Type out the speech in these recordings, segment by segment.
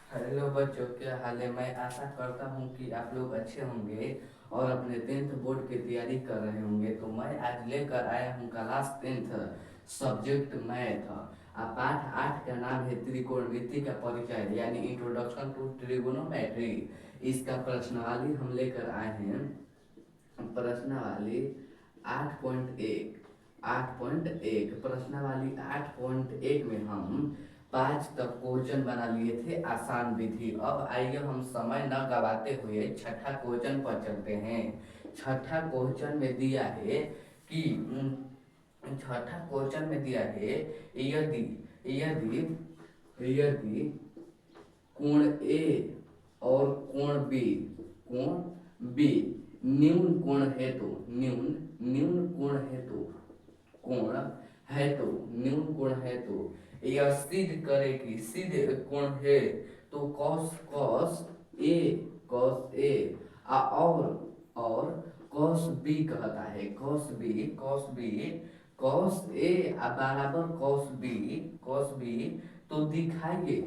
Hello बच्चों, क्या हाल है। मैं आशा करता हूँ कि आप लोग अच्छे होंगे और अपने टेंथ बोर्ड की तैयारी कर रहे होंगे। तो मैं आज लेकर आया हूँ क्लास टेंथ सब्जेक्ट मैथ। पाठ 8 का नाम है त्रिकोणमिति का परिचय, यानी इंट्रोडक्शन टू ट्रिगोनोमेट्री। इसका प्रश्नावली हम लेकर आए हैं। प्रश्नावली 8.1। 8.1 प्रश्नावली 8.1 में हम 5 तक क्वेश्चन बना लिए थे आसान विधि। अब आइए हम समय न गवाते हुए छठा क्वेश्चन पर चलते हैं। छठा क्वेश्चन में दिया है कि छठा क्वेश्चन में दिया है, यदि यदि यदि कोण ए और कोण बी न्यून कोण है तो न्यून न्यून कोण है तो कोण है तो न्यून कोण है तो यह सिद्ध करे कि सिद्ध कोण है तो कॉस कॉस ए और कॉस बी कहता है। कॉस ए बराबर कॉस बी। तो दिखाइए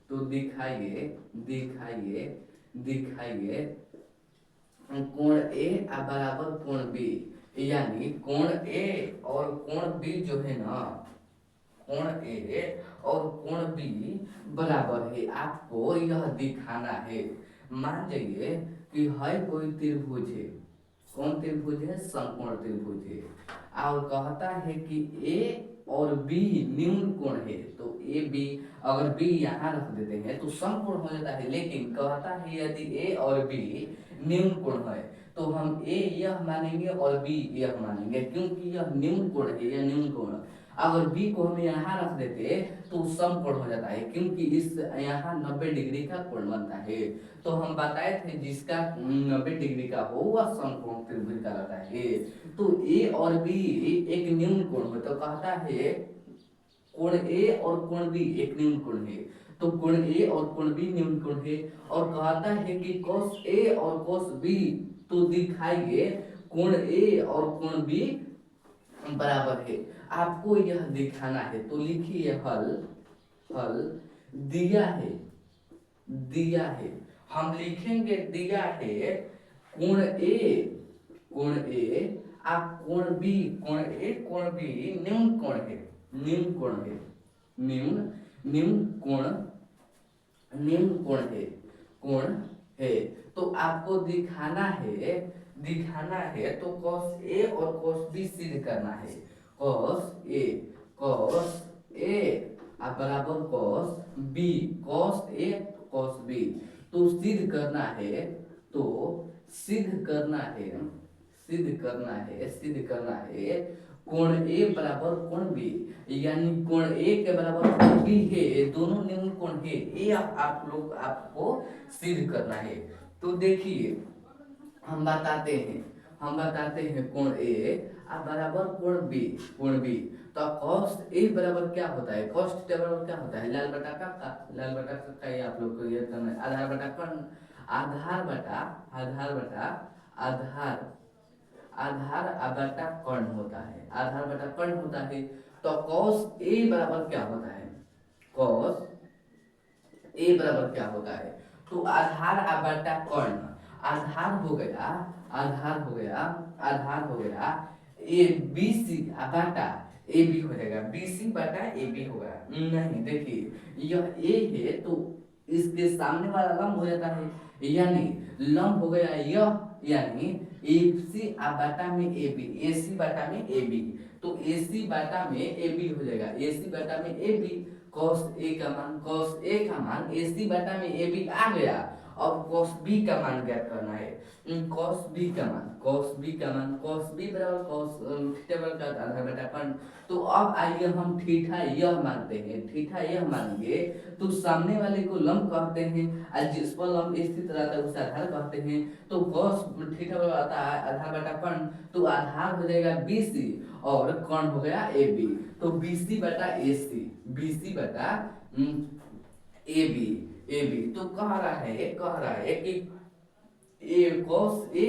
तो दिखाइए दिखाइए दिखाइए कोण ए बराबर कोण बी, यानी कोण ए और कोण बी जो है ना, कोण ए और कोण बी बराबर है। आपको यह दिखाना है। मान जाइए कि है कोई त्रिभुज है। कौन त्रिभुज है? समकोण त्रिभुज है। और कहता है कि ए और बी न्यून कोण है। तो ए बी, अगर बी यहाँ रख देते हैं तो समकोण हो जाता है। लेकिन कहता है यदि ए और बी न्यून कोण है तो हम ए यह मानेंगे और बी यह मानेंगे, क्योंकि यह न्यून कोण है, यह न्यून कोण। अगर बी को हम यहाँ रख देते तो समकोण हो जाता है, क्योंकि इस यहाँ 90 डिग्री का कोण बनता है। तो हम बताए थे जिसका 90 डिग्री का हो वह समकोण त्रिभुज कहलाता है। तो ए और बी एक न्यून कोण हो तो कहता है कोण ए और कोण बी एक न्यून कोण है। तो कोण ए और कोण बी न्यून कोण है। और कहता है कि cos ए और cos बी, तो दिखाइए कोण ए और कोण बी बराबर है। आपको यह दिखाना है। तो लिखिए हल। हल दिया है दिया है हम लिखेंगे दिया है कोण ए आप कोण बी न्यून कोण है। न्यून कोण है न्यून न्यून कोण न्यून कोण है। तो आपको दिखाना है तो cos ए और cos बी सिद्ध करना है। cos ए बराबर cos बी। तो तो सिद्ध करना है कोण ए बराबर कोण बी, यानी कोण ए के बराबर कोण बी है, दोनों न्यून कोण है। ये आपको सिद्ध करना है। तो देखिए हम बताते हैं कोण ए बराबर कोण बी। तो कॉस ए बराबर क्या होता है? कॉस थीटा बराबर क्या होता है? लाल बटा का ये आप लोग को ये करना है। आधार बटा आधार आधार बटा कर्ण होता है। तो कॉस ए बराबर क्या होता है? कॉस ए बराबर क्या होता है? तो आधार बटा कर्ण। आधार हो गया ए बी सी बटा ए बी हो जाएगा। बी सी बटा ए बी होगा। नहीं, देखिए यह ए है तो इसके सामने वाला लंब हो जाता है, यानी लंब हो गया यह, यानी ए सी बटा में ए बी, ए सी बटा में ए बी। तो ए सी बटा में ए बी हो जाएगा। ए सी बटा में ए बी, cos ए का मान ए सी बटा में ए बी आ गया। अब cos बी का मान ज्ञात करना है। cos बी बराबर cos थीटा बराबर आधा बटा कर्ण। तो अब आइए हम थीटा यह मानते हैं। थीटा यह मानेंगे तो सामने वाले को लंब कहते हैं और जिस पर लंब स्थित रहता है उसे आधार कहते हैं। तो cos थीटा बराबर आता है आधार बटा कर्ण। तो आधार हो जाएगा बी सी और कर्ण हो गया ए बी। तो बी सी बटा ए सी, बी सी बटा ए बी। तो कह रहा है कि ए कॉस ए,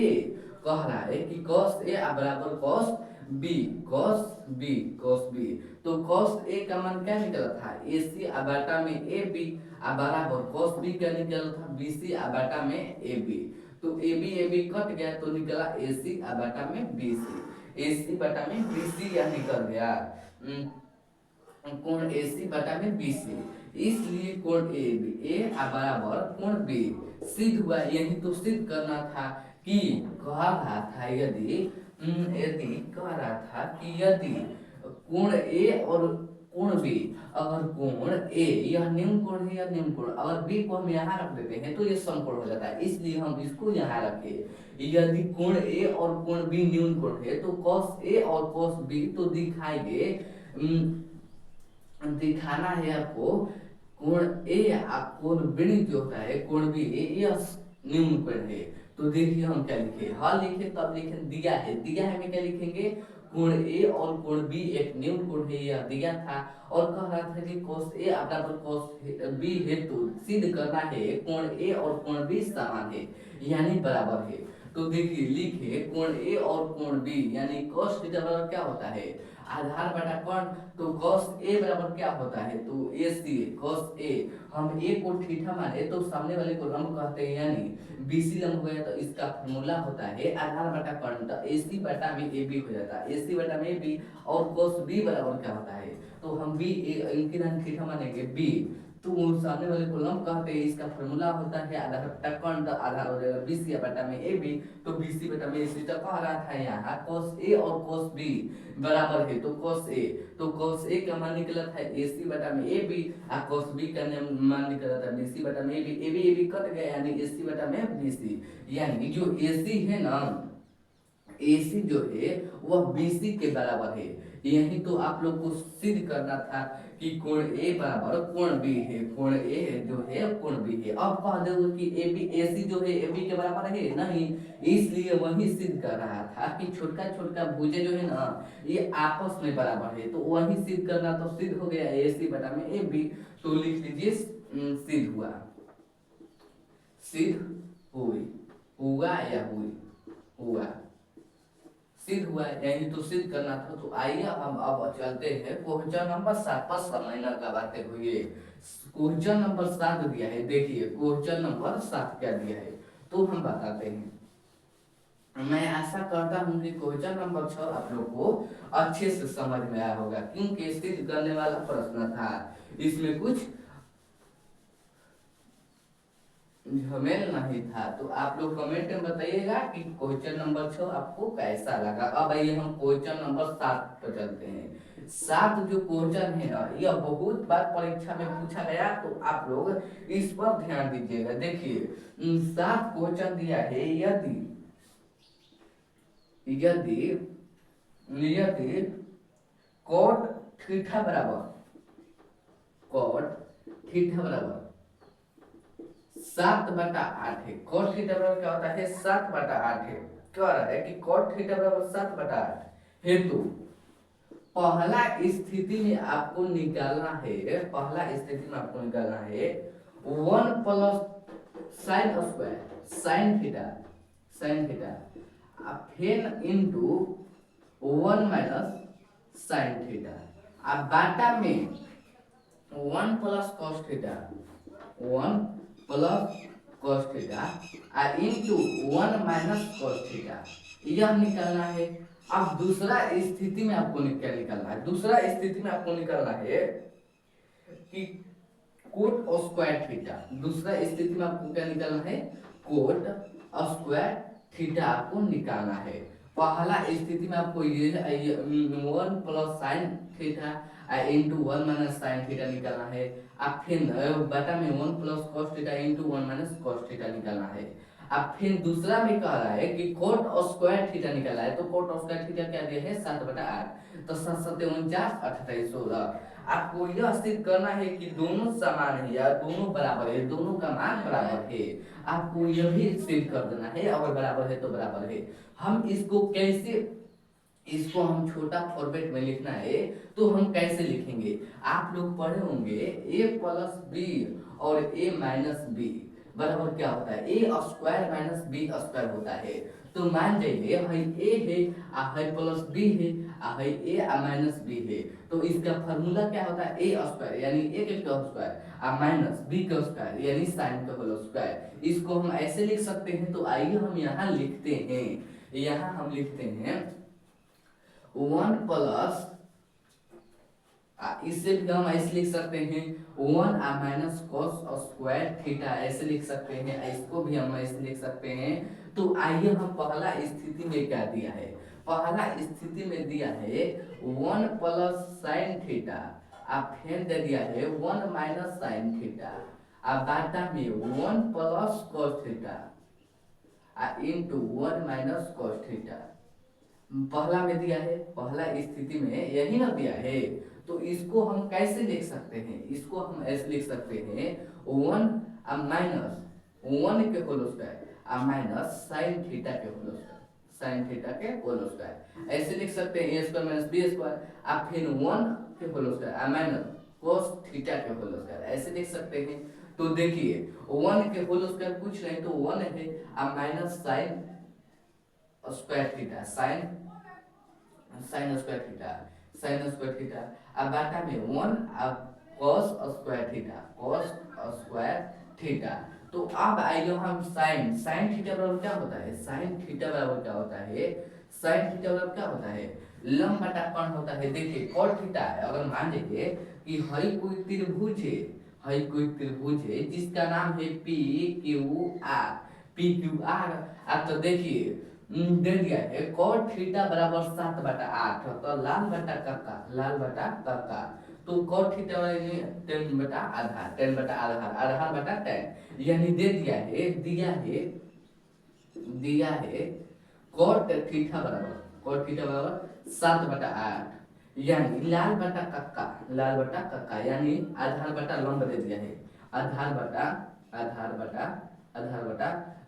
कह रहा है कि cos ए बराबर cos B cos B cos B. तो कॉस ए का मान क्या निकला था ए सी बाटा में ए बी बराबर कॉस बी का निकला था बी सी बाटा में ए बी। तो ए बी कट गया तो निकला ए सी बाटा में बी सी। ए सी बटा में बी सी क्या निकल गया कोण ए सी बटा में बी सी। इसलिए कोण ए बराबर कोण बी सिद्ध हुआ। यही तो सिद्ध करना था कि कह रहा था यदि कह रहा था कि यदि कोण ए और कोण बी अगर कोण ए यह निम्न कोण है या निम्न कोण अगर बी को हम यहाँ रख देते हैं तो ये समकोण हो जाता है, इसलिए हम इसको यहाँ रखे। यदि कोण ए और कोण बी न्यून कोण है तो कॉस ए और कॉस बी तो दिखाएंगे दिखाना है आपको कोण ए कोण बी जो होता है कोण बी यह न्यून कोण है। तो देखिए हम क्या लिखे हल लिखे तब लिखे दिया है में क्या लिखेंगे कोण ए और कोण बी एक न्यून कोण है यह दिया था और कह रहा था कि cos ए बराबर cos बी है तो सिद्ध करना है कोण ए और कोण बी समान है यानी बराबर है। तो देखिए लिखे कोण ए और कोण बी यानी cos थीटा बराबर क्या होता है आधार बटा कोण। तो cos ए बराबर क्या होता है तो ए सी cos ए हम ए को थीटा माने तो सामने वाले को लंब कहते हैं यानी बी सी लंब हो गया तो इसका फॉर्मूला होता है आधार बटा कोण। तो ए सी बटा में ए बी हो जाता है ए सी बटा में ए बी और cos बी बराबर क्या होता है तो हम बी इनकी थीटा मानेंगे बी तो सामने वाले को लंब कहते हैं इसका फॉर्मूला होता है आधार बटा कोण। तो आधार हो जाएगा बी सी बटा में ए बी तो बी सी बटा में ए सी। तो कह रहा था यहाँ cos ए और cos बी बराबर है तो cos ए का मान निकला था ए सी बटा में ए बी cos बी का मान निकला था बी सी बटा में ए बी कट गया यानी ए सी बटा में बी सी। यानी जो ए सी है ना AC जो है वह BC के बराबर है। यही तो आप लोग को सिद्ध करना था कि कोण A बराबर कोण B है कोण A जो है कोण B है। अब कह दो कि AC जो है AB के बराबर है नहीं, इसलिए वही सिद्ध कर रहा था कि छोटका छोटका भुजे जो है ना ये आपस में बराबर है तो वही सिद्ध करना तो सिद्ध हो गया AC बटा में AB। तो लिख लीजिए सिद्ध हुआ सिद्ध हुई हुआ या हुई हुआ सिद्ध हुआ यही तो सिद्ध करना था। तो आइए हम अब चलते हैं क्वेश्चन नंबर 7 पर समझना का बातें हुई। क्वेश्चन नंबर 7 दिया है देखिए क्वेश्चन नंबर 7 क्या दिया है तो हम बताते हैं। मैं आशा करता हूँ कि क्वेश्चन नंबर 6 आप लोग को अच्छे से समझ में आया होगा क्योंकि सिद्ध करने वाला प्रश्न था इसमें कुछ झमेल नहीं था। तो आप लोग कमेंट में बताइएगा कि क्वेश्चन नंबर 6 आपको कैसा लगा। अब आइए हम क्वेश्चन नंबर 7 पर चलते हैं। 7 जो क्वेश्चन है ना यह बहुत बार परीक्षा में पूछा गया तो आप लोग इस पर ध्यान दीजिएगा। देखिए 7 क्वेश्चन दिया है यदि यदि यदि cot थीटा बराबर 7/8 है। cot थीटा बराबर क्या होता है 7/8 है। क्या रहा है कि cot थीटा बराबर 7/8 है तो पहला स्थिति में आपको निकालना है 1 plus sine square sine theta फिर इनटू 1 माइनस साइन थीटा अब बाटा में 1 plus cos theta 1 plus cos theta into 1 minus cos theta यह निकालना है। अब दूसरा स्थिति में आपको क्या निकालना है दूसरा स्थिति में आपको निकालना है कि कोट स्क्वायर थीटा। दूसरा स्थिति में आपको क्या निकालना है कोट स्क्वायर थीटा आपको निकालना है। पहला स्थिति में आपको ये 1 plus sine theta into 1 minus sine theta निकालना है। अब फिर बटा में 1 plus cos theta into 1 minus cos theta निकालना है। अब फिर दूसरा में कह रहा है कि कोट स्क्वायर थीटा निकाला है तो कोट स्क्वायर थीटा क्या दिया है 7/8 तो 7 7 49 28 16। आपको यह सिद्ध करना है कि दोनों समान है या दोनों बराबर है दोनों का मान बराबर है। आपको यह भी सिद्ध कर देना है अगर बराबर है तो बराबर है। हम इसको कैसे इसको हम छोटा फॉर्मेट में लिखना है तो हम कैसे लिखेंगे आप लोग पढ़े होंगे a प्लस बी और a माइनस बी बराबर क्या होता है, ए स्क्वायर माइनस बी स्क्वायर होता है। तो मान जाइए है ए है आ है प्लस बी है आ है ए आ माइनस बी है। तो इसका फार्मूला क्या होता है, ए स्क्वायर यानी ए के स्क्वायर आ माइनस बी का स्क्वायर यानी साइन का होल स्क्वायर। इसको हम ऐसे लिख सकते हैं। तो आइए हम यहाँ लिखते हैं, यहाँ हम लिखते हैं 1 प्लस, इससे भी हम ऐसे लिख सकते हैं 1 आ माइनस कॉस स्क्वायर थीटा, ऐसे लिख सकते हैं। इसको भी हम ऐसे लिख सकते हैं। तो आइए हम पहला स्थिति में क्या दिया है, पहला स्थिति में दिया है 1 प्लस साइन थीटा, आप फिर दे दिया है 1 माइनस साइन थीटा, आप बाटा में 1 plus cos theta into 1 minus cos theta. पहला में दिया है, पहला स्थिति में यही ना दिया है। तो इसको हम कैसे लिख सकते हैं, इसको हम ऐसे लिख सकते हैं 1 माइनस 1 के whole square minus sine theta के होल स्क्वायर, साइन थीटा के होल स्क्वायर ऐसे लिख सकते हैं। A square minus B square आप फिर 1 के whole square minus cos theta के होल स्क्वायर ऐसे लिख सकते हैं। तो देखिए 1 के होल स्क्वायर कुछ नहीं तो 1 है minus sine square theta, sine sine square theta, sine square theta अब बाटा में 1 अब cos square theta, cos square theta. तो अब आइए हम साइन, साइन थीटा बराबर क्या होता है, साइन थीटा बराबर क्या होता है, साइन थीटा बराबर क्या होता है, लंब बटा कोण होता है। देखिए cos थीटा अगर मान लीजिए कि हई कोई त्रिभुज है, हई कोई त्रिभुज है जिसका नाम है P Q R, P Q R. अब तो देखिए दे दिया है cot थीटा बराबर 7/8, तो लाल बटा कक्का, लाल बटा कक्का। तो cot थीटा 10 बटा आधा, 10 बटा आधा, आधा बटा 10 यानी दे दिया है, दिया है cot थीटा बराबर 7/8 यानी लाल बटा कक्का, लाल बटा कक्का यानी आधार बटा लंब दे दिया है, आधार बटा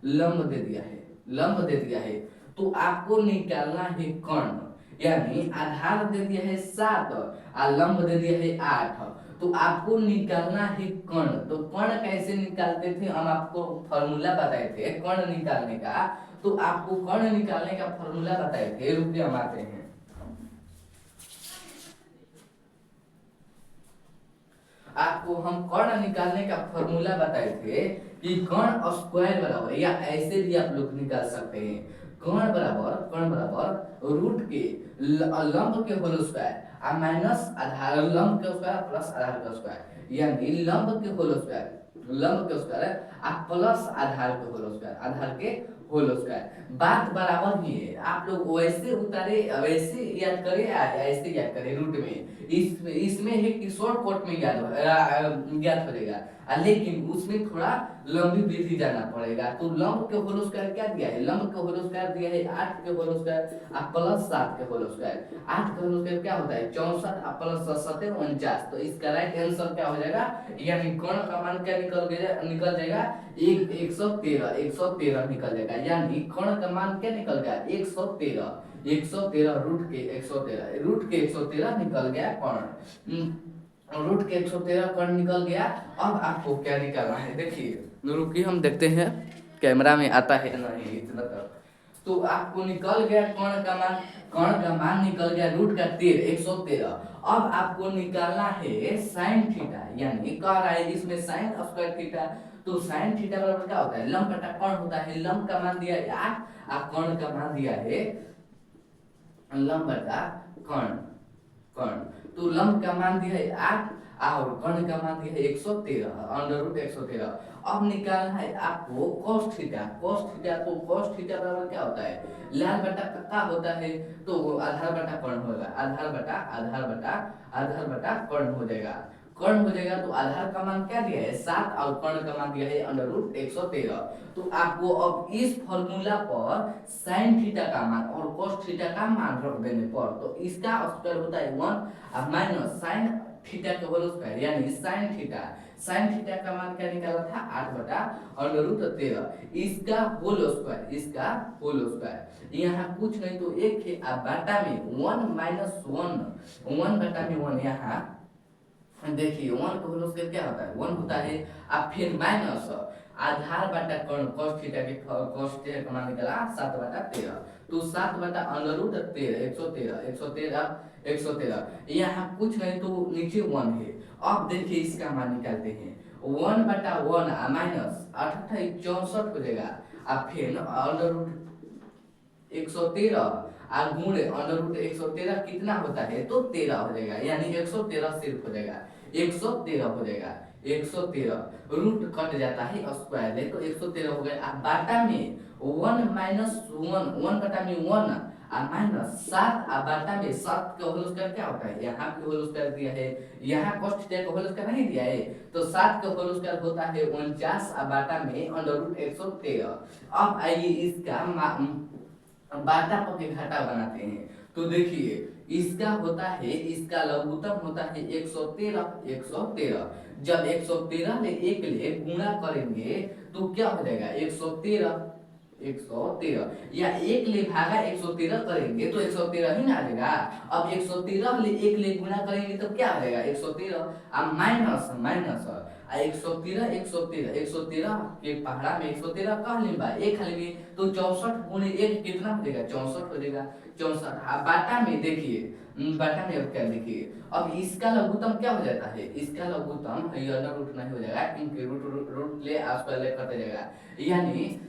लंब दे दिया है, लंब दे दिया है। तो आपको निकालना है कर्ण, यानी आधार दे दिया है 7 और लंब दे दिया है 8। तो आपको निकालना है कर्ण। तो कर्ण कैसे निकालते थे, हम आपको फॉर्मूला बताए थे कर्ण निकालने का। तो आपको कर्ण निकालने का फॉर्मूला बताए थे, रुपये हम आते हैं। आपको हम कर्ण निकालने का फॉर्मूला बताए थे कि कर्ण स्क्वायर बराबर, या ऐसे भी आप लोग निकाल सकते हैं, कर्ण बराबर रूट के लंब के होल स्क्वायर माइनस आधार लंब के स्क्वायर प्लस आधार का स्क्वायर, यानी लंब के होल स्क्वायर, लंब के स्क्वायर प्लस आधार के होल स्क्वायर, आधार के होल स्क्वायर। बात बराबर ही है, आप लोग वैसे उतारे वैसे याद करें ऐसे याद करें रूट में। इसमें है कि शॉर्ट कट में याद करेगा, लेकिन उसमें थोड़ा लंबी विधि जाना पड़ेगा। तो लंब के होल स्क्वायर क्या दिया है, लंब के होल स्क्वायर दिया है 8 के होल स्क्वायर प्लस 7 के होल स्क्वायर। 8 के होल स्क्वायर क्या होता है 64 प्लस 7 49। तो इसका राइट आंसर क्या हो जाएगा, यानी कर्ण का मान क्या निकल जाएगा 113 निकल जाएगा, यानी कर्ण का मान क्या निकल गया 113 रूट के 113 निकल गया कर्ण, रूट के 113 कर्ण निकल गया। अब आपको क्या निकालना है, देखिए रुकिए हम देखते हैं कैमरा में आता है नहीं इतना तक। तो आपको निकल गया कर्ण का मान निकल गया रूट का 113। अब आपको निकालना है साइन थीटा, यानी कह रहा है इसमें साइन स्क्वायर थीटा। तो साइन थीटा बराबर क्या होता है, लंब बटा कर्ण होता है। लंब का मान दिया है 8 और कर्ण का मान दिया है लंब बटा कर्ण, तो लंब का मान दिया है 8 और कर्ण का मान दिया है 113 अंडर रूट 113। अब निकालना है आपको cos थीटा, तो cos थीटा बराबर क्या होता है, लाल बटा कक्का होता है। तो आधार बटा कर्ण होगा, आधार बटा कर्ण हो जाएगा, कर्ण हो जाएगा। तो आधार का मान क्या दिया है 7 और कर्ण का मान दिया है अंडर रूट 113। तो आपको अब इस फॉर्मूला पर साइन थीटा का मान और cos थीटा का मान रख देने पर, तो इसका स्क्वायर होता है 1 माइनस साइन थीटा के होल स्क्वायर, यानी साइन थीटा का मान क्या निकाला था 8/√13, इसका होल स्क्वायर, यहाँ कुछ नहीं तो एक है अब बाटा में 1 माइनस 1 बटा में 1, यहाँ देखिए 1 का होल स्क्वायर क्या होता है 1 होता है, अब फिर माइनस आधार बटा कर्ण cos थीटा के cos थीटा का मान निकला 7/13। तो 7/√13 113 यहाँ कुछ नहीं तो नीचे 1 है। अब देखिए इसका मान निकालते हैं 1/1 माइनस 64 हो जाएगा। अब फिर √113 और गुणे √113 कितना होता है तो 13 हो जाएगा, यानी 113 सिर्फ हो जाएगा, 113 हो जाएगा। 113 रूट कट जाता है स्क्वायर है तो 113 हो गया। अब बाटा में 1 माइनस 1 बटा में 1 और माइनस 7 और बाटा में 7 का होल स्क्वायर क्या होता है, यहाँ पे होल स्क्वायर दिया है, यहाँ cos थीटा का होल स्क्वायर नहीं दिया है, तो 7 का होल स्क्वायर होता है 49 और बाटा में √113। अब आइए इसका बाटा पके घाटा बनाते हैं। तो देखिए इसका होता है, इसका लघुत्तम होता है 113। जब 113 में 1 ले गुणा करेंगे तो क्या हो जाएगा 113 या 1 ले भागा 113 करेंगे तो 113 ही ना आ जाएगा। अब 113 ले 1 ले गुणा करेंगे तो क्या आ जाएगा 113 अब माइनस 113 के पहाड़ा में 113 कह लें बा 1 खाली तो 64 गुणे 1 कितना हो जाएगा 64 हो जाएगा 64। बाटा में देखिए बाटा में अब क्या देखिए, अब इसका लघुत्तम क्या हो जाता है, इसका लघुत्तम रूट नहीं हो जाएगा क्योंकि रूट ले आस पास ले कट जाएगा, यानी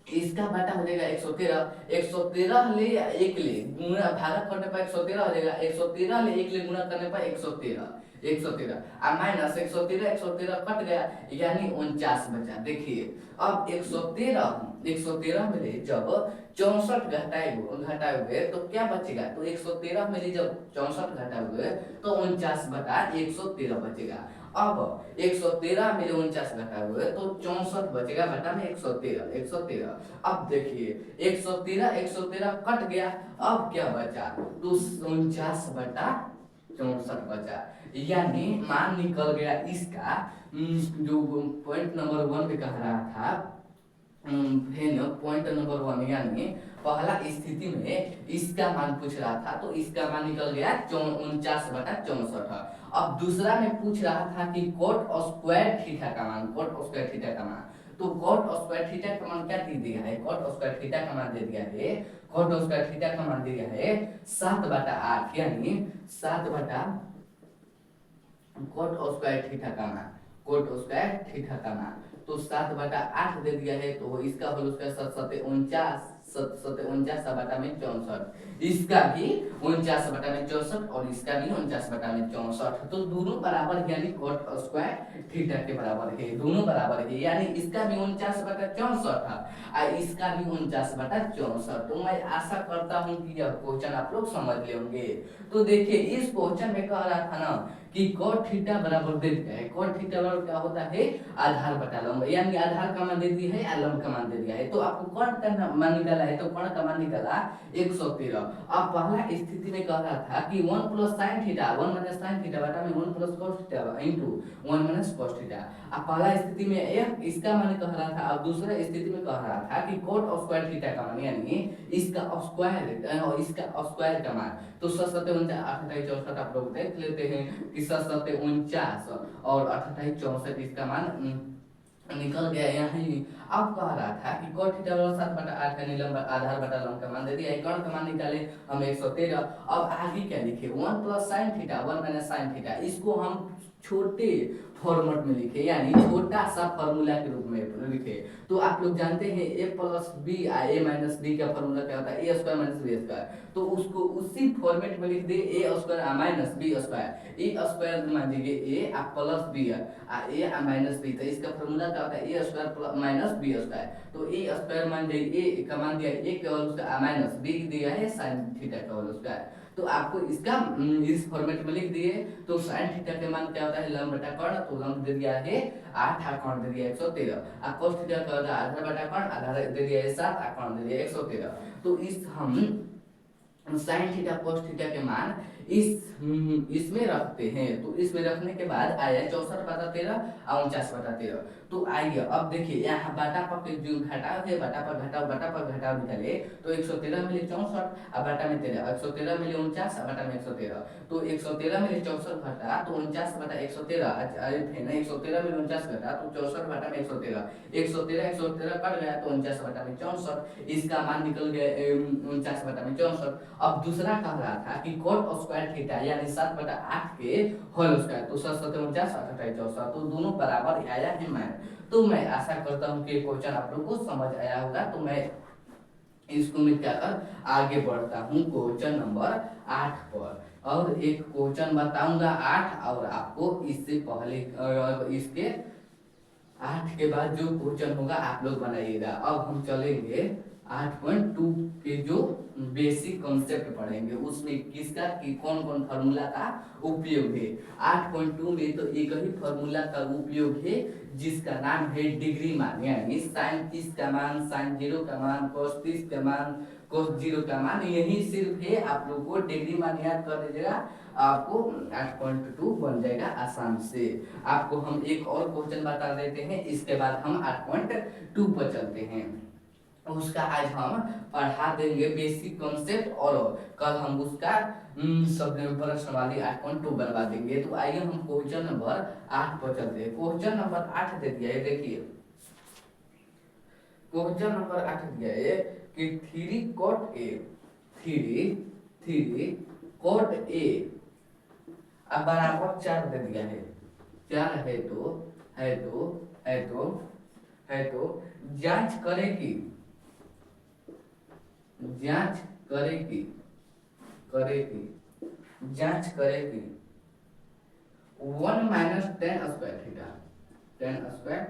इसका बाटा हो जाएगा 113 ले 1 ले गुणा भागा करने पर 113 हो जाएगा, 113 ले 1 ले गुणा करने पर 113 और माइनस 113 कट गया यानी 49 बचा। देखिए अब 113 में ले जब 64 घटाओगे तो क्या बचेगा, तो 113 में ले जब 64 घटाओगे तो 49/113 बचेगा। अब 113 में 49 घटाओगे तो 64 बचेगा बटा में 113। अब देखिए 113 कट गया, अब क्या बचा तो 49/64 बचा, यानी मान निकल गया इसका जो पॉइंट नंबर 1 पे कह रहा था पॉइंट नंबर 1 यानी पहला स्थिति में इसका मान पूछ रहा था तो इसका मान निकल गया 49/64। अब दूसरा में पूछ रहा था कि cot स्क्वायर थीटा का मान, तो cot स्क्वायर थीटा का मान क्या दे दिया है, cot स्क्वायर थीटा का मान दे दिया है, cot स्क्वायर थीटा का मान दिया है 7/8 यानी 7 cot स्क्वायर थीटा का मान, cot स्क्वायर थीटा का मान तो 7/8 दे दिया है, तो इसका होल स्क्वायर 49/64, इसका भी 49/64 और इसका भी 49/64, तो दोनों बराबर यानी cot स्क्वायर थीटा के बराबर है, दोनों बराबर है, यानी इसका भी 49/64 है और इसका भी 49/64। तो मैं आशा करता हूँ कि यह क्वेश्चन आप लोग समझ लेंगे। तो देखिए इस क्वेश्चन में कह रहा था ना कि cot थीटा बराबर दे दिया है, cot थीटा बराबर क्या होता है आधार बटा लंब, यानी आधार का मान दे दिया है लंब का मान दे दिया है, तो आपको कर्ण का मान निकाला है तो कर्ण का मान निकाला 113। अब पहला स्थिति में कह रहा था कि 1 + sin थीटा 1 - sin थीटा बटा में 1 + cos theta into 1 - cos theta. अब पहला स्थिति में इसका मान कह रहा था, अब दूसरा स्थिति में कह रहा था कि cot स्क्वायर थीटा का मान यानी इसका स्क्वायर और इसका स्क्वायर का मान, तो 7 × 7 = 49 28 64 आप लोग देख लेते हैं कि 7 × 7 = 49 और 28 64 इसका मान निकल गया यहाँ। अब कह रहा था कि cot थीटा बराबर 7/8 का लंब आधार बटा लंब का मान दे दिया, कर्ण का मान निकाले हम 113। अब आगे क्या लिखे 1 + sin थीटा 1 - sin थीटा, इसको हम छोटे फॉर्मेट में लिखे यानी छोटा सा फार्मूला के रूप में लिखे। तो आप लोग जानते हैं a + b a - b का फार्मूला क्या होता है a² - b², तो उसको उसी फॉर्मेट में लिख दे a² - b², a² मान लीजिए a plus b a - b, तो इसका फार्मूला क्या होता है a² - b², तो a² मान लीजिए a का मान दिया a के और उसका माइनस b दिया है sin थीटा का होल स्क्वायर, तो आपको इसका इस फॉर्मेट में लिख दिए। तो sin थीटा के मान क्या होता है लंब बटा कर्ण, तो लंब दे दिया है 8 और कर्ण दे दिया 113, और cos थीटा का होता है आधार बटा कर्ण, आधार दे दिया है 7 और कर्ण दे दिया 113। तो इस हम sin थीटा cos थीटा के मान इसमें रखते हैं। तो इसमें रखने के बाद आया 64/13 और 49/13। तो आइए अब देखिए यहाँ बाटा पर जो घटाव है, बाटा पर घटाव निकाले तो 113 मिले 64 और बाटा में 13, 113 मिले 49 और बाटा में 113। तो 113 मिले 64 घटा तो 49 बटा 113 थे ना, 113 मिले 49 घटा तो 64 बाटा में 113, 113 कट गया तो 49 बटा में 64, इसका मान निकल गया 49 बटा में 64। अब दूसरा कह रहा था कि cot स्क्वायर थीटा यानी 7/8 के होल स्क्वायर, तो 7 7 49 8 8 64, तो दोनों बराबर आया है मान। तो मैं आशा करता हूँ कि क्वेश्चन आप लोग को समझ आया होगा। तो मैं इसको मिटाकर आगे बढ़ता हूँ क्वेश्चन नंबर 8 पर, और एक क्वेश्चन बताऊंगा 8, और आपको इससे पहले इसके 8 के बाद जो क्वेश्चन होगा आप लोग बनाइएगा। अब हम चलेंगे 8.2 के जो बेसिक कॉन्सेप्ट पढ़ेंगे, उसमें किसका कि कौन कौन फार्मूला का उपयोग है। 8.2 में तो एक ही फार्मूला का उपयोग है जिसका नाम है डिग्री मान, यानी साइन 30 का मान, साइन 0 का मान, कोस 30 का मान, कोस 0 का मान, यही सिर्फ है। आप लोग को डिग्री मान याद कर लीजिएगा, आपको 8.2 बन जाएगा आसान से। आपको हम एक और क्वेश्चन बता देते हैं, इसके बाद हम 8.2 पर चलते हैं। उसका आज हम पढ़ा देंगे बेसिक कॉन्सेप्ट, और कल हम उसका सब प्रश्नवाली 8.2 बनवा देंगे। तो आइए हम क्वेश्चन नंबर 8 पर चलते हैं। क्वेश्चन नंबर 8 दे दिया है, देखिए क्वेश्चन नंबर 8 दिया है कि 3 cot A, 3 cot A अब बराबर 4 दे दिया है। 4 है तो जांच करेगी 1 माइनस 10 स्क्वायर थीटा, 10 स्क्वायर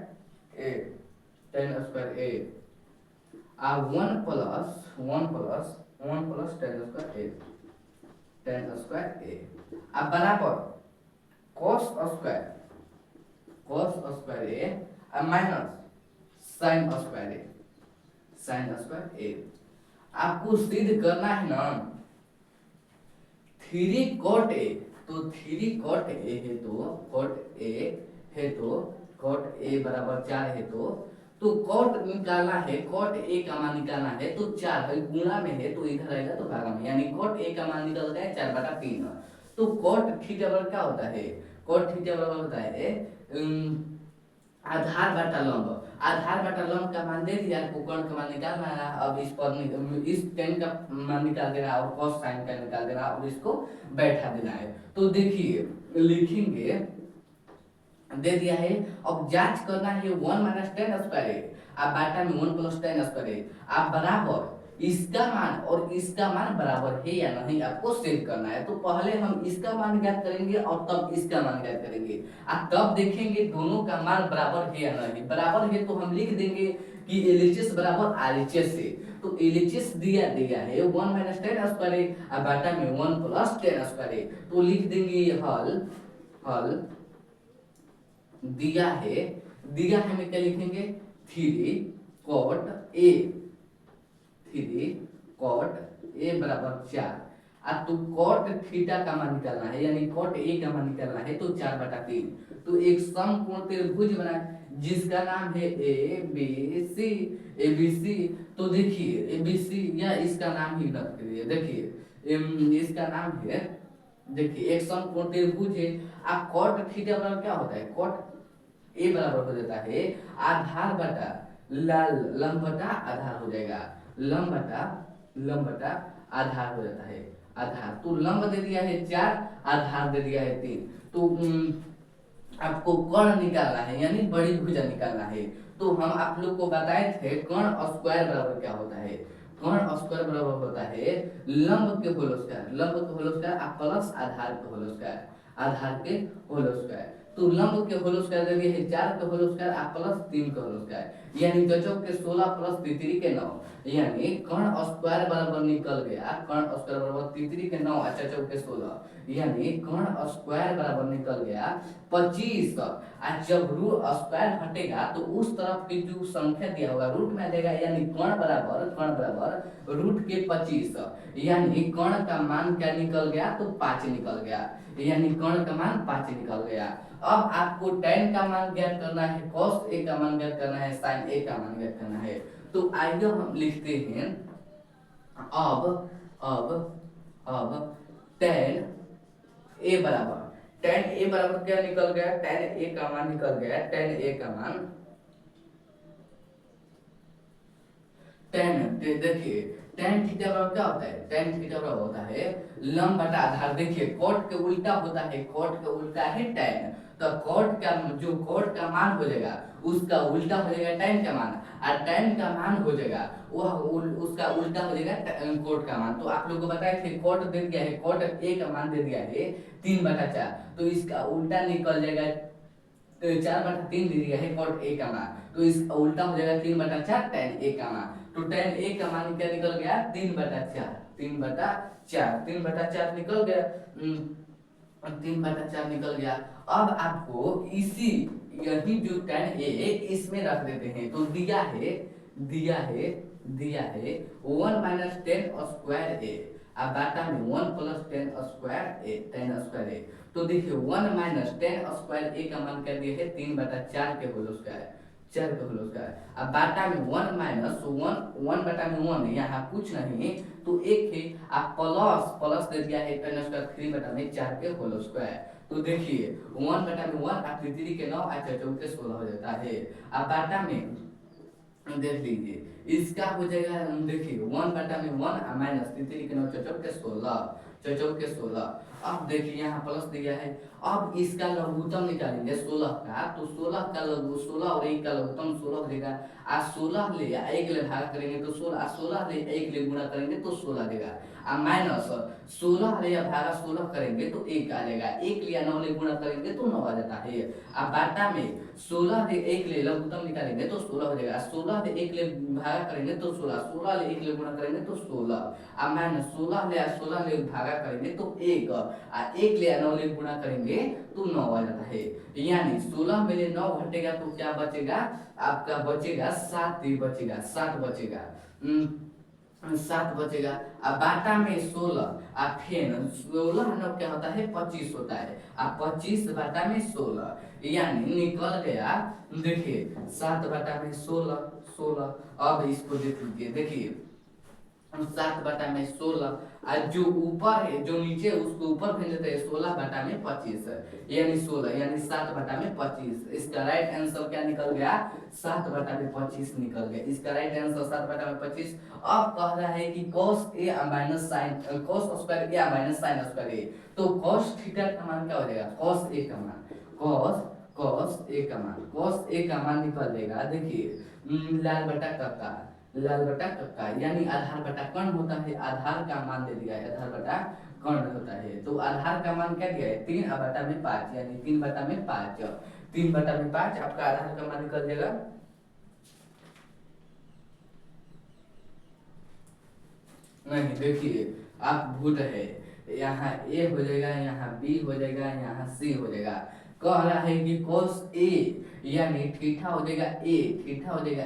ए आ 1 प्लस 10 स्क्वायर ए अब बराबर cos स्क्वायर ए अब माइनस साइन स्क्वायर ए। आपको सिद्ध करना है ना 3 cot A, तो 3 cot A है तो cot A बराबर 4 है तो cot निकालना है, cot A का मान निकालना है तो 4 है, गुणा में है तो इधर आएगा तो भागा में, यानी cot A का मान निकलता है 4/3। तो cot थीटा बराबर क्या होता है, cot थीटा बराबर होता है आधार बटा लंब का मान दे दिया, आपको कर्ण का मान निकालना है। अब इस पर इस tan का मान निकाल देना है और cos sin का निकाल देना और इसको बैठा देना है। तो देखिए लिखेंगे, दे दिया है। अब जांच करना है 1 माइनस 10 स्क्वायर आप बाटा में 1 प्लस 10 स्क्वायर आप बराबर इसका मान और इसका मान बराबर है या नहीं आपको सेट करना है। तो पहले हम इसका मान ज्ञात करेंगे और तब इसका मान ज्ञात करेंगे, और तब देखेंगे दोनों का मान बराबर है या नहीं। बराबर है तो हम लिख देंगे कि LHS बराबर RHS है। तो LHS दिया है 1 माइनस 10 स्क्वायर और बाटा में 1 प्लस 10 स्क्वायर, तो लिख देंगे हल दिया है में क्या लिखेंगे 3 cot A बराबर 4। अब तो cot थीटा का मान निकालना है, यानी cot A का मान निकालना है तो 4/3। तो एक समकोण त्रिभुज बना जिसका नाम है ABC। तो देखिए ABC या इसका नाम ही रख दीजिए, देखिए इसका नाम है, देखिए एक समकोण त्रिभुज है। अब cot थीटा बराबर क्या होता है, cot A बराबर हो जाता है आधार बटा लंब बटा आधार हो जाएगा, लंब बटा आधार हो जाता है, आधार। तो लंब दे दिया है 4, आधार दे दिया है 3। तो आपको कर्ण निकालना है, यानी बड़ी भुजा निकालना है। तो हम आप लोग को बताए थे कर्ण स्क्वायर बराबर क्या होता है, कर्ण स्क्वायर बराबर होता है लंब के होल स्क्वायर, प्लस आधार के होल स्क्वायर, तो लंब के होल स्क्वायर दे दिया है 4 के होल स्क्वायर आ प्लस 3 के होल स्क्वायर, यानी चौचौक के 16 प्लस तितरी के 9, यानी कर्ण स्क्वायर बराबर निकल गया, कर्ण स्क्वायर बराबर तितरी के 9 और चौचौक के 16, यानी कर्ण स्क्वायर बराबर निकल गया 25। और जब रूट स्क्वायर हटेगा तो उस तरफ की जो संख्या दिया होगा रूट में देगा, यानी कर्ण बराबर रूट के 25, यानी कर्ण का मान क्या निकल गया, तो 5 निकल गया, यानी कर्ण का मान 5 निकल गया। अब आपको tan का मान ज्ञात करना है, cos a का मान ज्ञात करना है, sin a का मान ज्ञात करना है। तो आइए हम लिखते हैं अब अब tan a बराबर, tan a बराबर क्या निकल गया, tan a का मान निकल गया, tan a का मान tan, देखिए tan थीटा बराबर क्या होता है, tan थीटा बराबर होता है लंब बटा आधार। देखिए कॉट के उल्टा होता है, कॉट के उल्टा है tan, तो कॉट का जो कॉट का मान हो जाएगा उसका उल्टा हो जाएगा tan का मान, और tan का मान हो जाएगा वह उसका उल्टा हो जाएगा कॉट का मान। तो आप लोगों को बताए थे कॉट दे दिया है, कॉट a का मान दे दिया है 3/4, तो इसका उल्टा निकल जाएगा 4/3 दे दिया है कॉट a का मान, तो इसका उल्टा हो जाएगा 3/4 tan a का मान। तो tan a का मान क्या निकल गया, 3/4, 3/4 निकल गया, 3/4 निकल गया। अब आपको इसी यही जो tan a इसमें रख देते हैं, तो दिया है 1 माइनस टेन स्क्वायर ए, अब बाटा में 1 प्लस टेन स्क्वायर ए, तो देखिए 1 माइनस टेन स्क्वायर ए का मान कर दिए है 3/4 के होल स्क्वायर, 4 के होल स्क्वायर, अब बाटा में 1 माइनस 1 बटा में 1 यहाँ कुछ नहीं तो एक है, आप प्लस दे दिया है टेन स्क्वायर 3/4 के होल स्क्वायर, तो देखिए 1/1 आप 3 के 9 और 4 के 16 हो जाता है। अब बाटा में देख लीजिए इसका हो जाएगा, देखिए 1/1 माइनस 3 के 9 चौचौक के 16, अब देखिए यहाँ प्लस दिया है। अब इसका लघुत्तम निकालेंगे 16 का, तो 16 का लघु 16 और 1 का लघुत्तम 16 हो जाएगा, आज 16 ले 1 ले भाग करेंगे तो 16, 16 ले 1 ले गुणा करेंगे तो 16 देगा, अब माइनस 16 ले भागा 16 करेंगे तो 1 आ जाएगा, 1 लिया 9 ले गुणा करेंगे तो 9 आ जाता है। अब बाटा में 16 ले 1 ले लघुत्तम निकालेंगे तो 16 हो जाएगा, 16 ले 1 ले भागा करेंगे तो 16, 16 ले 1 ले गुणा करेंगे तो 16, अब माइनस 16 ले भागा करेंगे तो 1, और 1 ले 9 ले गुणा करेंगे तो 9 आ जाता है, यानी 16 में 9 घटेगा तो क्या बचेगा, आपका बचेगा 7 बचेगा, 7 बचेगा, 7 बचेगा। अब बाटा में 16, अब फिर 16 नौ क्या होता है 25 होता है, अब 25 बाटा में 16, यानी निकल गया, देखिए 7 बाटा में 16, अब इसको देख लीजिए, देखिए 7 बटा में 16, और जो ऊपर है जो नीचे उसको ऊपर भेज देते हैं 16 बटा में 25, यानी 16 यानी 7 बटा में 25, इसका राइट आंसर क्या निकल गया, 7 बटा में 25 निकल गया, इसका राइट आंसर 7 बटा में 25। अब कह रहा है कि cos a minus sine cos square a minus sine square a, तो cos थीटा का मान क्या हो जाएगा, cos a का मान cos a का मान निकल जाएगा, देखिए लाल बटा कक्का, यानी आधार बटा कर्ण होता है, आधार का मान दे दिया है, आधार बटा कर्ण होता है, तो आधार का मान क्या दिया है 3 बटा में 5, यानी 3 बटा में 5, 3 बटा में 5 आपका आधार का मान निकल जाएगा। नहीं देखिए आप भूल रहे, यहाँ ए हो जाएगा, यहाँ बी हो जाएगा, यहाँ सी हो जाएगा, कह रहा है कि cos a यानी थीटा हो जाएगा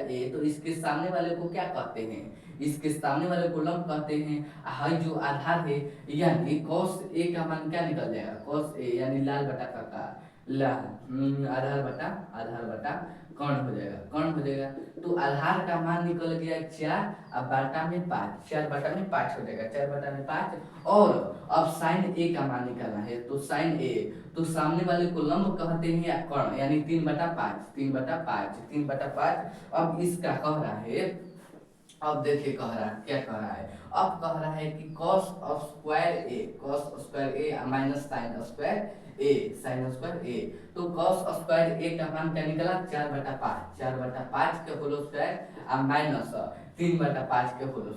a, तो इसके सामने वाले को क्या कहते हैं, इसके सामने वाले को लंब कहते हैं, हाई जो आधार है, यानी cos a का मान क्या निकल जाएगा, cos a यानी लाल बटा काका लाल, आधार बटा कर्ण हो जाएगा, तो आधार का मान निकल गया 4, अब बाटा में 5, 4 बटा में 5 हो जाएगा, 4 बटा में 5, और अब साइन ए का मान निकालना है, तो साइन ए, तो सामने वाले को लंब कहते हैं या कर्ण, यानी 3/5, अब इसका कह रहा है, अब देखिए क्या कह रहा है, अब कह रहा है कि cos स्क्वायर ए माइनस साइन स्क्वायर ए, तो cos स्क्वायर ए का मान क्या निकला 4/5 के होल स्क्वायर, माइनस 3/5 के होल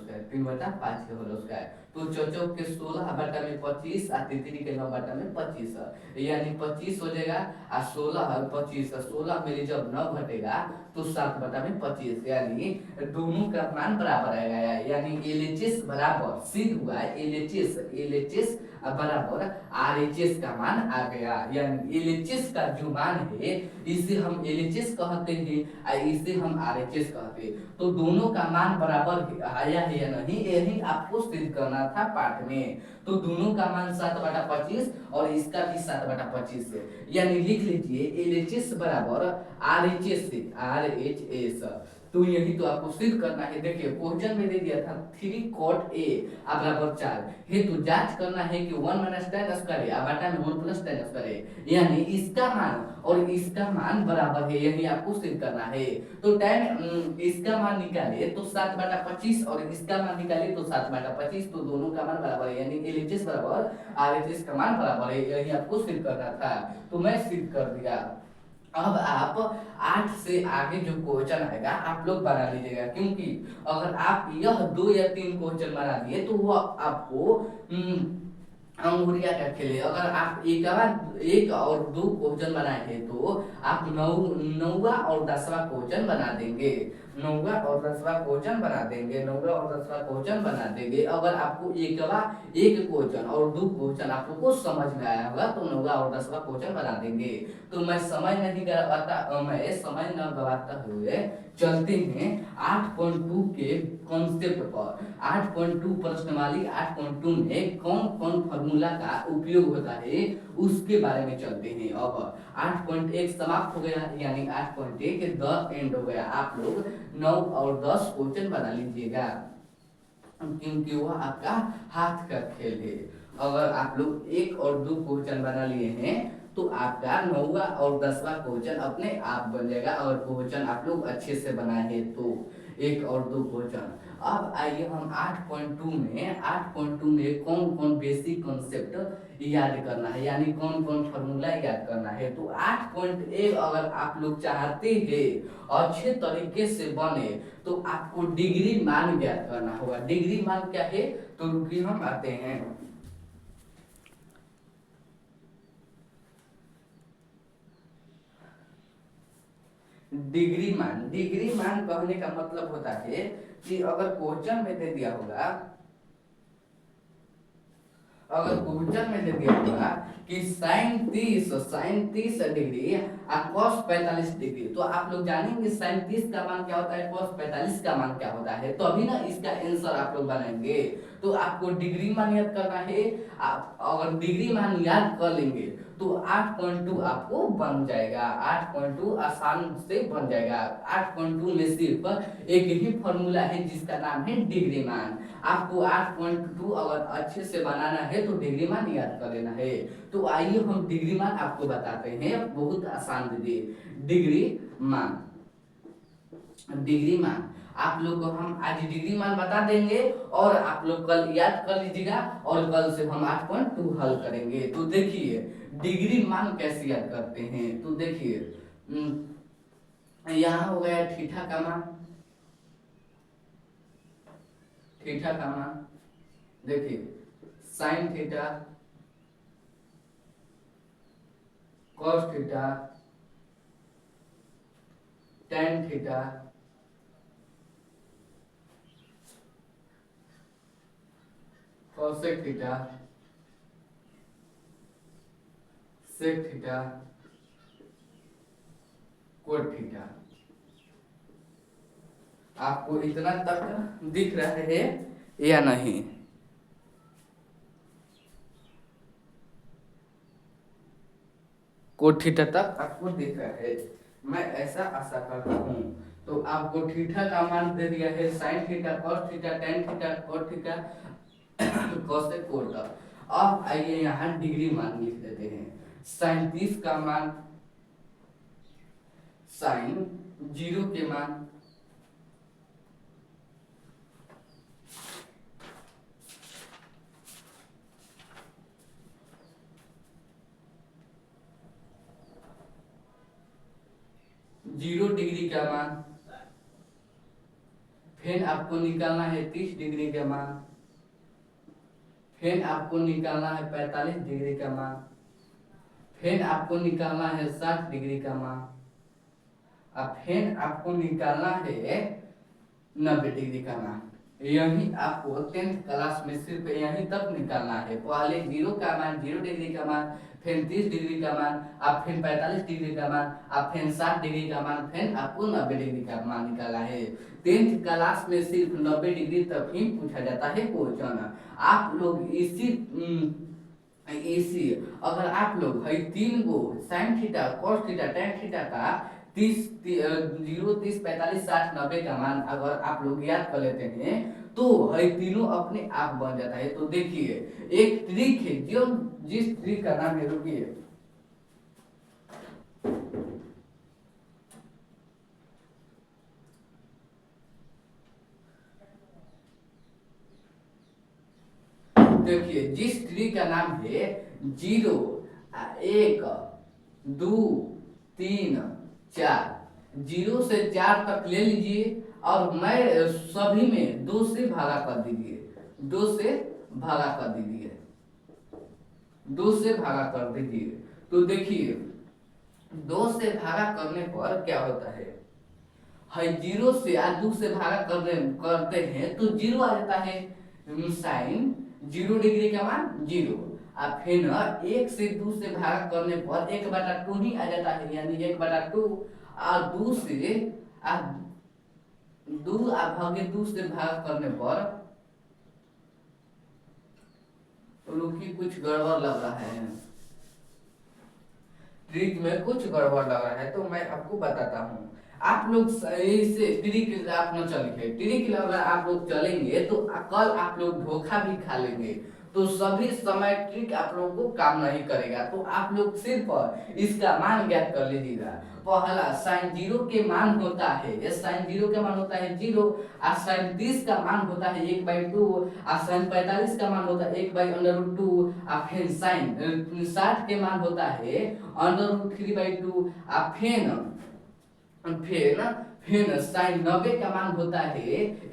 स्क्वायर, तो चौचौ के 16/25 आ तितली के 9/25 यानी 25 हो जाएगा। आ 16 और 25, 16 में जब 9 घटेगा तो 7/25 यानी दोनों का मान बराबर आएगा। यानी LHS बराबर सिद्ध हुआ है, LHS बराबर RHS का मान आ गया। यानी LHS का जो मान है इसे हम LHS कहते हैं और इसे हम RHS कहते हैं। तो दोनों का मान बराबर आया है या नहीं, यही आपको सिद्ध करना था पाठ में। तो दोनों का मान 7/25 और इसका भी 7/25 है। यानी लिख लीजिए LHS बराबर RHS। तो यही तो आपको सिद्ध करना है। देखिए क्वेश्चन में दे दिया था 3 cot A बराबर 4 है, तो जांच करना है कि 1 माइनस tan स्क्वायर A बटा में 1 प्लस tan स्क्वायर A, यानी इसका मान और इसका मान बराबर है, यही आपको सिद्ध करना है। तो tan इसका मान निकाले तो 7/25 और इसका मान निकाले तो 7/25, तो दोनों का मान बराबर है, यानी LHS बराबर RHS का मान बराबर है, यही आपको सिद्ध करना था। तो मैं सिद्ध कर दिया। अब आप 8 से आगे जो क्वेश्चन आएगा आप लोग बना लीजिएगा, क्योंकि अगर आप यह 2 या 3 क्वेश्चन बना दिए तो वो आपको अंगुरिया का खेल है। अगर आप एक और दो क्वेश्चन बनाए हैं तो आप नौवा और 10वां क्वेश्चन बना देंगे। नौवा और 10वां क्वेश्चन बना देंगे, नौवा और 10वां क्वेश्चन बना देंगे। अगर आपको एक क्वेश्चन और दो क्वेश्चन आप लोग को समझ में आया होगा तो नौवा और 10वां क्वेश्चन बना देंगे। तो मैं समय न गवाता हुए चलते हैं 8.2 के कॉन्सेप्ट पर। 8.2 प्रश्नवाली 8.2 में कौन कौन फॉर्मूला का उपयोग होता है उसके बारे में चलते हैं। अब 8.1 समाप्त हो गया, यानी 8.1 द एंड हो गया। आप लोग 9 और 10 क्वेश्चन बना लीजिएगा, क्योंकि वह आपका हाथ का खेल है। अगर आप लोग 1 और 2 क्वेश्चन बना लिए हैं तो आपका 9वां और 10वां क्वेश्चन अपने आप बन जाएगा। अगर क्वेश्चन आप लोग अच्छे से बनाए हैं तो 1 और 2 क्वेश्चन। अब आइए हम 8.2 में कौन कौन बेसिक कॉन्सेप्ट याद करना है, यानी कौन कौन फॉर्मूला याद करना है। तो 8.1 अगर आप लोग चाहते हैं अच्छे तरीके से बने तो आपको डिग्री मान ज्ञात करना होगा। डिग्री मान क्या है, तो रुकिए हम आते हैं। डिग्री मान कहने का मतलब होता है कि अगर क्वेश्चन में दे दिया होगा, कि साइन 30 डिग्री और कॉस 45 डिग्री, तो आप लोग जानेंगे साइन 30 का मान क्या होता है, कॉस 45 का मान क्या होता है, तो अभी ना इसका आंसर आप लोग बनाएंगे। तो आपको डिग्री मान याद करना है। आप अगर डिग्री मान याद कर लेंगे तो 8.2 आपको बन जाएगा। 8.2 आसान से बन जाएगा। 8.2 में सिर्फ एक ही फॉर्मूला है जिसका नाम है डिग्री मान। आपको 8.2 अगर अच्छे से बनाना है तो डिग्री मान याद कर लेना है। तो आइए हम डिग्री मान आपको बताते हैं, बहुत आसान दीजिए। डिग्री मान आप लोग को हम आज डिग्री मान बता देंगे और आप लोग कल याद कर लीजिएगा और कल से हम 8.2 हल करेंगे। तो देखिए डिग्री मान कैसे याद करते हैं, तो देखिए यहाँ हो गया थीटा का मान देखिए sine theta, cos theta, tan theta, cosec theta, sec theta, cot theta. आपको इतना तक दिख रहा है या नहीं? कोट थीटा तक आपको दिख रहा है, मैं ऐसा आशा करता हूँ। तो आपको थीटा का मान दे दिया है sine theta, cos theta, tan theta, cot theta, cosec cot. अब आइए यहाँ डिग्री मान लिख देते हैं। साइन 30 का मान, साइन 0 के मान, जीरो डिग्री का मान, फिर आपको निकालना है 30 डिग्री का मान, फिर आपको निकालना है 45 डिग्री का मान, फिर आपको निकालना है 60 डिग्री का मान, और फिर आपको निकालना है 90 डिग्री का मान। यही आपको 10th क्लास में सिर्फ यहीं तक निकालना है। पहले 0 का मान, 0 डिग्री का मान, फिर 30 डिग्री का मान, अब फिर 45 डिग्री का मान, अब फिर 60 डिग्री का मान, फिर आपको 90 डिग्री का मान निकालना है। 10th क्लास में सिर्फ 90 डिग्री तक ही पूछा जाता है क्वेश्चन। आप लोग इसी अगर आप लोग है 3 गो sine theta, cos theta, tan theta का 0, 30, 45, 60, 90 का मान अगर आप लोग याद कर लेते हैं तो है तीनों अपने आप बन जाता है। तो देखिए एक ट्रिक है, जो जिस ट्रिक का नाम है, रुकिए, देखिए जिस ट्रिक का नाम है 0, 1, 2, 3, 4, 0 से 4 तक ले लीजिए और मैं सभी में 2 से भागा कर दीजिए, 2 से भागा कर दीजिए, 2 से भागा कर दीजिए। तो देखिए 2 से भागा करने पर क्या होता है 0 से 2 से भागा करते हैं तो 0 आ जाता है, साइन 0 डिग्री का मान 0। अब फिर 1 से 2 से भागा करने पर 1/2 ही आ जाता है, यानी 1/2, और 2 से 2 भागे 2 से भाग करने पर, रुकी कुछ गड़बड़ लग रहा है, ट्रिक में कुछ गड़बड़ लग रहा है तो मैं आपको बताता हूँ। आप लोग इसे ट्रिक आप न चलिए, ट्रिक अगर आप लोग चलेंगे तो कल आप लोग धोखा भी खा लेंगे। तो सभी समय ट्रिक आप लोगों को काम नहीं करेगा। तो आप लोग सिर्फ इसका मान ज्ञात कर लीजिएगा। पहला साइन 0 के मान होता है, ये साइन 0 का मान होता है 0, और साइन 30 का मान होता है 1/2, और साइन 45 का मान होता है 1/√2, और फिर साइन 60 के मान होता है √3/2, और फिर साइन 90 का मान होता है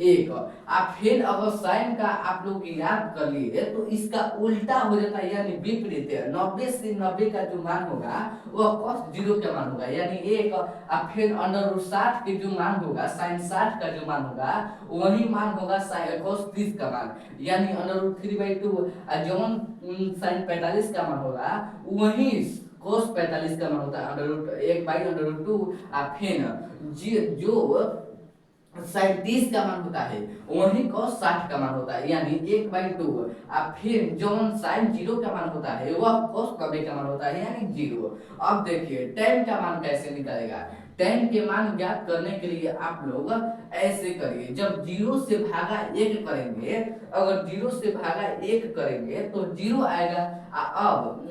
1। आप फिर अगर साइन का आप लोग याद कर लिए तो इसका उल्टा हो जाता है, यानी विपरीत। 90 से 90 का जो मान होगा वह cos 0 का मान होगा, यानी 1। और फिर √60 के जो मान होगा, साइन 60 का जो मान होगा वही मान होगा साइन cos 30 का मान, यानी √3/2। और जो साइन 45 का मान होगा वही cos 45 का मान होता है 1/√2। और फिर जो साइन 30 का मान होता है वही cos 60 का मान होता है, यानी 1/2। और फिर जो साइन 0 का मान होता है वह cos 90 का मान होता है, यानी 0। अब देखिए tan का मान कैसे निकलेगा। tan के मान ज्ञात करने के लिए आप लोग ऐसे करिए, जब 0 से भागा 1 करेंगे, अगर 0 से भागा 1 करेंगे तो 0 आएगा। अब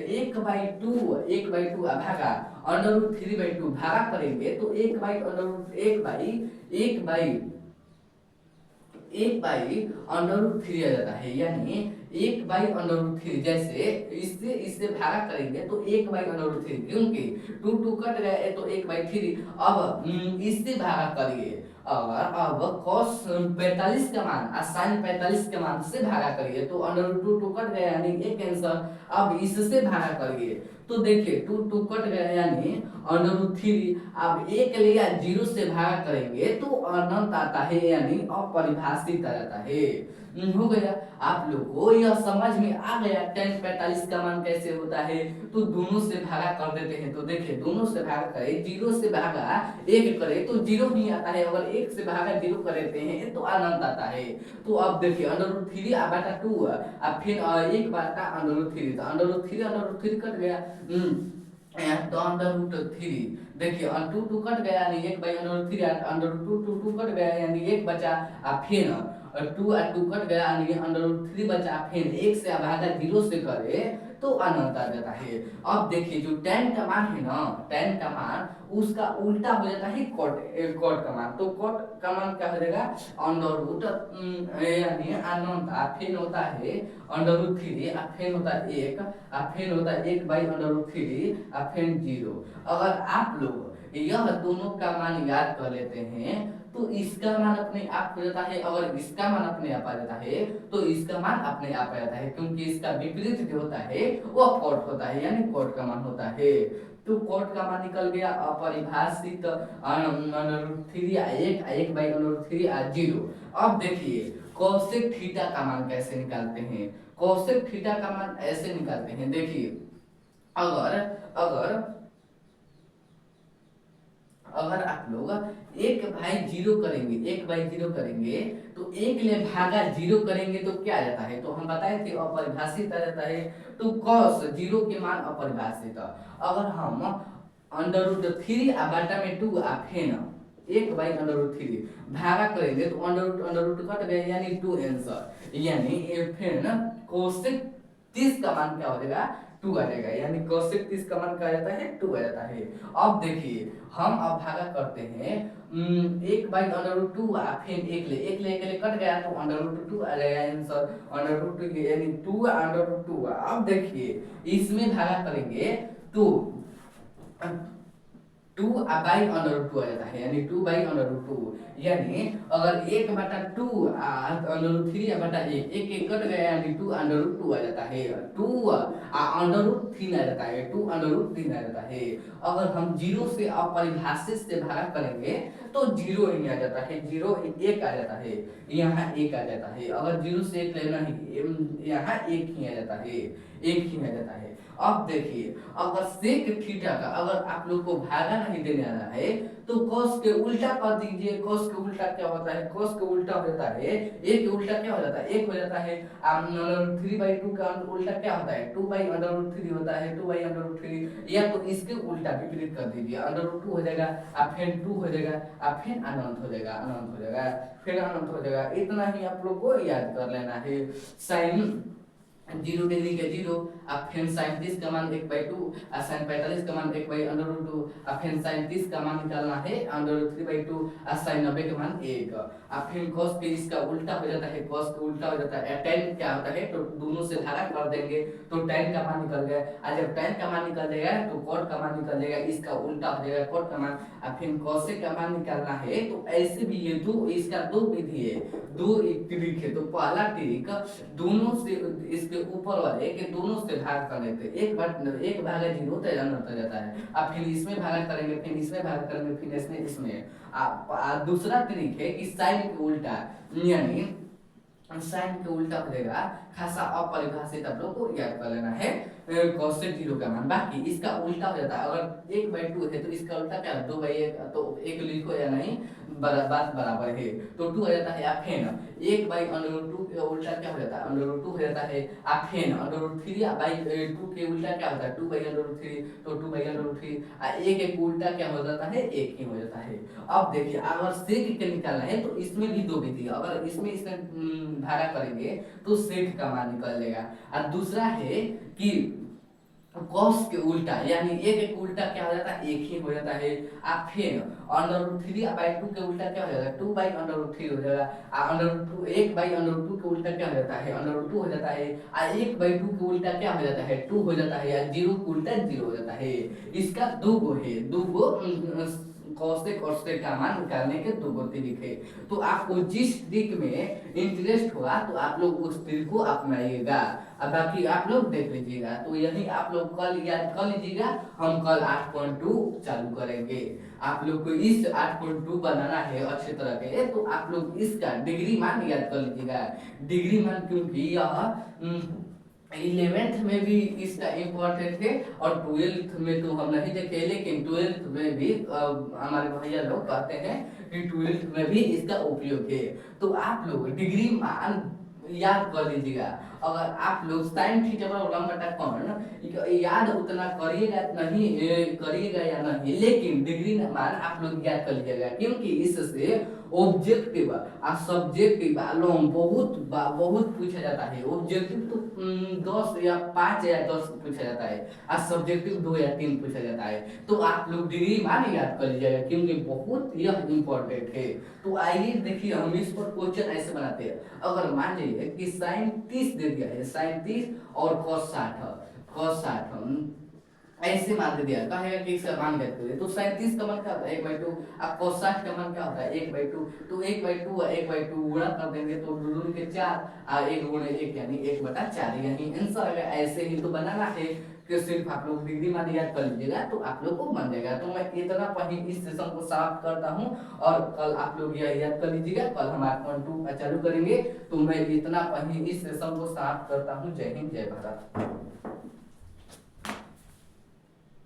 1/2 भागा √3/2 भागा करेंगे तो 1/√3 आ जाता है, यानी 1/√3। जैसे इससे भागा करेंगे तो 1/√3, क्योंकि 2 कट गया तो 1/3। अब इससे भागा करिए, और अब cos 45 का मान और sin 45 के मान से भागा करिए तो √2 कट गया, यानी एक आंसर। अब इससे भागा करिए तो देखिए 2 कट गया, यानी √3। अब 1 लिया 0 से भागा करेंगे तो अनंत आता है, यानी अपरिभाषित आ जाता है। हो गया। आप लोग को यह समझ में आ गया tan 45 का मान कैसे होता है। तो दोनों से भागा कर देते हैं, तो देखिए दोनों से भागा करे, 0 से भागा 1 करे तो 0 ही आता है, अगर 1 से भागा 0 करते हैं तो अनंत आता है। तो अब देखिए √3/2 और फिर 1/√3, तो √3 कट गया, तो √3 देखिए 2 कट गया, यानी 1/√3, √2 कट गया, यानी 1 बचा। और फिर 2 कट गया, यानी √3 बचा। फिर 1 से भागा 0 से करे तो अनंत आ जाता है। अब देखिए जो tan का मान है ना, tan का मान उसका उल्टा हो जाता है cot का मान। तो cot का मान क्या हो जाएगा √, यानी अनंत। फिर होता है √3, फिर होता है 1, फिर होता है 1/√3, फिर 0। अगर आप लोग यह दोनों का मान याद कर लेते हैं तो इसका मान अपने आप हो जाता है। अगर इसका मान अपने आप आ जाता है तो इसका मान अपने आप आ जाता है, क्योंकि इसका विपरीत जो होता है वो कॉट होता है, यानी कॉट का मान होता है। तो कॉट का मान निकल गया अपरिभाषित √3 1 बाई √3 जीरो। अब देखिए कौशिक थीटा का मान कैसे निकालते हैं। कौशिक थीटा का मान ऐसे निकालते हैं, देखिए अगर अगर अगर आप लोग 1/0 करेंगे, 1/0 करेंगे तो एक ले भागा 0 करेंगे तो क्या आ जाता है, तो हम बताए थे अपरिभाषित आ जाता है। तो cos 0 के मान अपरिभाषित। अगर हम √3 आ बाटा में 2 आ फेन 1/√3 भागा करेंगे तो अंडर रूट कट गया, यानी 2 आंसर, यानी फेन कोसेक 30 का मान क्या हो जाएगा, 2 आ जाएगा, यानी कोसेक 30 का मान क्या आ जाता है, 2 आ जाता है। अब देखिए हम अब भागा करते हैं 1/√2 फिर एक ले कट गया तो √2 आ जाएगा आंसर, √2 यानी 2 √2। अब देखिए इसमें भागा करेंगे तो 2/√2 आ जाता है, यानी 2/√2, यानी अगर 1/2 √3/1 एक कट गया यानी 2√2 आ जाता है, 2√3 आ जाता है, 2√3 आ जाता है। अगर हम 0 से अपरिभाषित से भागा करेंगे तो 0 ही आ जाता है, 0 1 आ जाता है, यहाँ 1 आ जाता है। अगर 0 से 1 लेना ही यहाँ 1 ही आ जाता है, 1 ही आ जाता है। अब देखिए अगर सेक थीटा का अगर आप लोग को भागा नहीं देने आना है तो cos के उल्टा कर दीजिए। cos के उल्टा क्या होता है, cos के उल्टा हो जाता है एक के उल्टा क्या हो जाता है, एक हो जाता है। 3/2 का उल्टा क्या होता है, 2/√3 होता है, 2/√3, या तो इसके उल्टा विपरीत कर दीजिए, √2 हो जाएगा, अब फिर 2 हो जाएगा, अब फिर अनंत हो जाएगा, अनंत हो जाएगा, फिर अनंत हो जाएगा। इतना ही आप लोग को याद कर लेना है। साइन 0 डिग्री के 0, अब फिर साइन 30 का मान 1/2, साइन 45 का मान 1/√2, अब फिर साइन 30 का मान निकालना है √3/2, साइन 90 का मान 1, अब फिर cos के इसका उल्टा हो जाता है, cos का उल्टा हो जाता है tan क्या होता है, तो दोनों से भागा कर देंगे तो tan का मान निकल गया। और जब tan का मान निकल जाएगा तो cot का मान निकल जाएगा, इसका उल्टा हो जाएगा cot का मान। अब फिर cos का मान निकालना है तो ऐसे भी ये दो इसका दो विधि है, दो ट्रिक है। तो पहला ट्रिक दोनों से इसके ऊपर वाले के दोनों से भाग कर लेते हैं, 1/0 तो अनंत हो जाता है। अब फिर इसमें भाग करेंगे, फिर इसमें भाग करेंगे, फिर इसमें दूसरा ट्रिक है कि साइन के उल्टा, यानी साइन के उल्टा हो जाएगा, खासा अपरिभाषित आप लोग को याद कर लेना है cosec 0 का मान। बाकी इसका उल्टा हो जाता है, अगर 1/2 है तो इसका उल्टा क्या है, 2/1, तो 1 लिखो या नहीं बात बराबर है, तो 2 हो जाता है। अफेन 1/√2 के उल्टा क्या हो जाता है, √2 हो जाता है। अफेन √3/2 के उल्टा क्या होता है, 2/√3, तो 2/√3, एक उल्टा क्या हो जाता है, 1 ही हो जाता है। अब देखिए अगर सेक के निकालना है तो इसमें भी दो विधि, अगर इसमें भागा करेंगे तो सेक का मान निकल लेगा। और दूसरा है कि cos के उल्टा, यानी एक उल्टा क्या हो जाता है, एक ही हो जाता है। आप फिर √3/2 के उल्टा क्या हो जाएगा, 2/√3 हो जाएगा। √2 1/√2 के उल्टा क्या हो जाता है, √2 हो जाता है। 1/2 के उल्टा क्या हो जाता है, 2 हो जाता है। 0 के उल्टा 0 हो जाता है। इसका दो गो है, दो गो कौशिक और सेक का मान निकालने के दो गो तरीक है। तो आपको जिस ट्रिक में इंटरेस्ट होगा तो आप लोग उस ट्रिक को अपनाइएगा। अब बाकी आप लोग देख लीजिएगा, तो यही आप लोग कल याद कर लीजिएगा। हम कल 8.2 चालू करेंगे। आप लोग को इस 8.2 बनाना है अच्छे तरह के, तो आप लोग इसका डिग्री मान याद कर लीजिएगा। डिग्री मान क्योंकि यह 11th में भी इसका इम्पोर्टेंट है और 12th में तो हम नहीं देखे, लेकिन 12th में भी हमारे भैया लोग कहते हैं कि 12th में भी इसका उपयोग है। तो आप लोग डिग्री मान याद कर लीजिएगा। अगर आप लोग साइन थीटा बराबर लंबा कौन याद उतना करिएगा या नहीं, लेकिन डिग्री मान आप लोग याद कर लीजिएगा, क्योंकि इससे ऑब्जेक्टिव और सब्जेक्टिव बहुत पूछा जाता है। ऑब्जेक्टिव तो 10 या 5 या 10 पूछा जाता है और सब्जेक्टिव 2 या 3 पूछा जाता है। तो आप लोग डिग्री मान याद कर लीजिएगा, क्योंकि बहुत यह इम्पोर्टेंट है। तो आइए देखिए हम इस पर क्वेश्चन ऐसे बनाते हैं। अगर मान लीजिए कि साइन 30 दे दिया है, साइन 30 और cos 60, ऐसे मान दिया कहेगा कि इसका मान ज्ञात करिए। तो 37 का मान क्या होता है 1/2। अब cos 60 का मान क्या होता है 1/2। तो 1/2 और 1/2 गुणा कर देंगे तो दूनी के 4 और 1 गुणे 1 यानी 1/4 यानी आंसर। अगर ऐसे ही तो बनाना है कि सिर्फ आप लोग डिग्री मान याद कर लीजिएगा तो आप लोग को बन जाएगा। तो मैं इतना पढ़ी इस सेशन को समाप्त करता हूँ और कल आप लोग यह याद कर लीजिएगा। कल हम 1 2 चालू करेंगे। तो मैं इतना पढ़ी इस सेशन को समाप्त करता हूँ। जय हिंद जय भारत।